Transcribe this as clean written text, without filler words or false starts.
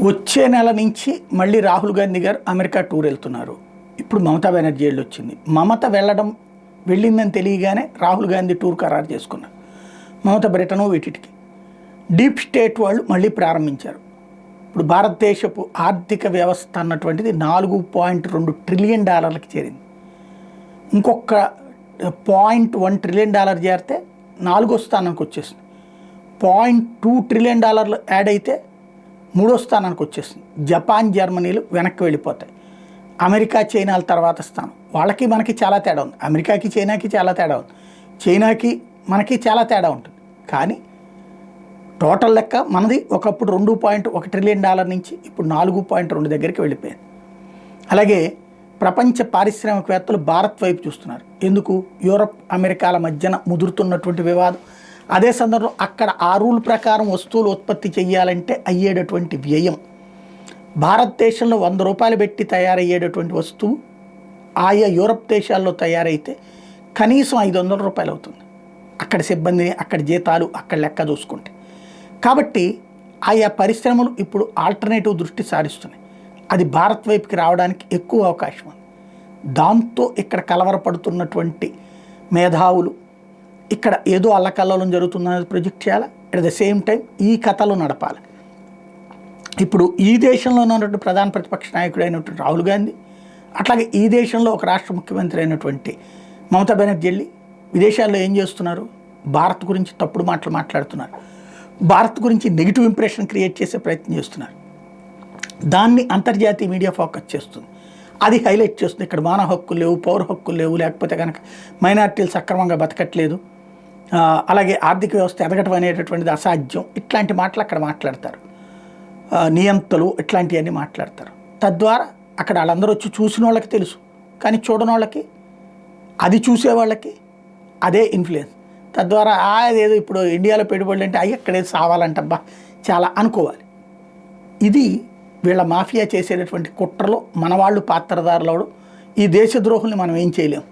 వచ్చే నెల నుంచి మళ్ళీ రాహుల్ గాంధీ గారు అమెరికా టూర్ వెళ్తున్నారు. ఇప్పుడు మమతా బెనర్జీ వచ్చింది. మమత వెళ్ళిందని తెలియగానే రాహుల్ గాంధీ టూర్ ఖరారు చేసుకున్నారు. మమత బ్రిటను వీటికి డీప్ స్టేట్ వాళ్ళు మళ్ళీ ప్రారంభించారు. ఇప్పుడు భారతదేశపు ఆర్థిక వ్యవస్థ అన్నటువంటిది $4.2 ట్రిలియన్ చేరింది. ఇంకొక $0.1 ట్రిలియన్ చేరితే 4వ స్థానానికి వచ్చేసింది. $0.2 ట్రిలియన్ యాడ్ అయితే 3వ స్థానానికి వచ్చేసింది. జపాన్, జర్మనీలు వెనక్కి వెళ్ళిపోతాయి. అమెరికా, చైనాల తర్వాత స్థానం. వాళ్ళకి మనకి చాలా తేడా ఉంది. అమెరికాకి, చైనాకి చాలా తేడా ఉంది. చైనాకి మనకి చాలా తేడా ఉంటుంది. కానీ టోటల్ లెక్క మనది ఒకప్పుడు $2.1 ట్రిలియన్ నుంచి ఇప్పుడు 4.2 దగ్గరికి వెళ్ళిపోయింది. అలాగే ప్రపంచ పారిశ్రామికవేత్తలు భారత్ వైపు చూస్తున్నారు. ఎందుకు? యూరప్, అమెరికాల మధ్యన ముదురుతున్నటువంటి వివాదం. అదే సందర్భంలో అక్కడ ఆ రూల్ ప్రకారం వస్తువులు ఉత్పత్తి చేయాలంటే అయ్యేటటువంటి వ్యయం, భారతదేశంలో ₹100 పెట్టి తయారయ్యేటటువంటి వస్తువు ఆయా యూరప్ దేశాల్లో తయారైతే కనీసం $500 అవుతుంది. అక్కడ సిబ్బందిని, అక్కడ జీతాలు, అక్కడ లెక్క చూసుకుంటే. కాబట్టి ఆయా పరిశ్రమలు ఇప్పుడు ఆల్టర్నేటివ్ దృష్టి సారిస్తున్నాయి. అది భారత్ వైపుకి రావడానికి ఎక్కువ అవకాశం ఉంది. దాంతో ఇక్కడ కలవరపడుతున్నటువంటి మేధావులు ఇక్కడ ఏదో అల్లకల్లోలం జరుగుతుందనేది ప్రొజెక్ట్ చేయాలి. అట్ ద సేమ్ టైం ఈ కథలు నడపాలి. ఇప్పుడు ఈ దేశంలో ఉన్నటువంటి ప్రధాన ప్రతిపక్ష నాయకుడు అయినటువంటి రాహుల్ గాంధీ, అట్లాగే ఈ దేశంలో ఒక రాష్ట్ర ముఖ్యమంత్రి అయినటువంటి మమతా బెనర్జీ విదేశాల్లో ఏం చేస్తున్నారు? భారత్ గురించి తప్పుడు మాటలు మాట్లాడుతున్నారు. భారత్ గురించి నెగిటివ్ ఇంప్రెషన్ క్రియేట్ చేసే ప్రయత్నం చేస్తున్నారు. దాన్ని అంతర్జాతీయ మీడియా ఫోకస్ చేస్తుంది. అది హైలైట్ చేస్తుంది. ఇక్కడ మానవ హక్కులు లేవు, పౌర హక్కులు లేవు, లేకపోతే కనుక మైనారిటీలు సక్రమంగా బతకట్లేదు, అలాగే ఆర్థిక వ్యవస్థ ఎదగటం అనేటటువంటిది అసాధ్యం, ఇట్లాంటి మాటలు అక్కడ మాట్లాడతారు. నియంతలు ఇట్లాంటివన్నీ మాట్లాడతారు. తద్వారా అక్కడ వాళ్ళందరూ వచ్చి చూసిన వాళ్ళకి తెలుసు, కానీ చూడని వాళ్ళకి, అది చూసేవాళ్ళకి అదే ఇన్ఫ్లుయెన్స్. తద్వారా అదేదో ఇప్పుడు ఇండియాలో పెట్టుబడులు అంటే అక్కడేది సావాలంటబ్బా చాలా అనుకోవాలి. ఇది వీళ్ళ మాఫియా చేసేటటువంటి కుట్రలో మన వాళ్ళు పాత్రధారులు. ఈ దేశద్రోహుల్ని మనం ఏం చేయలేము.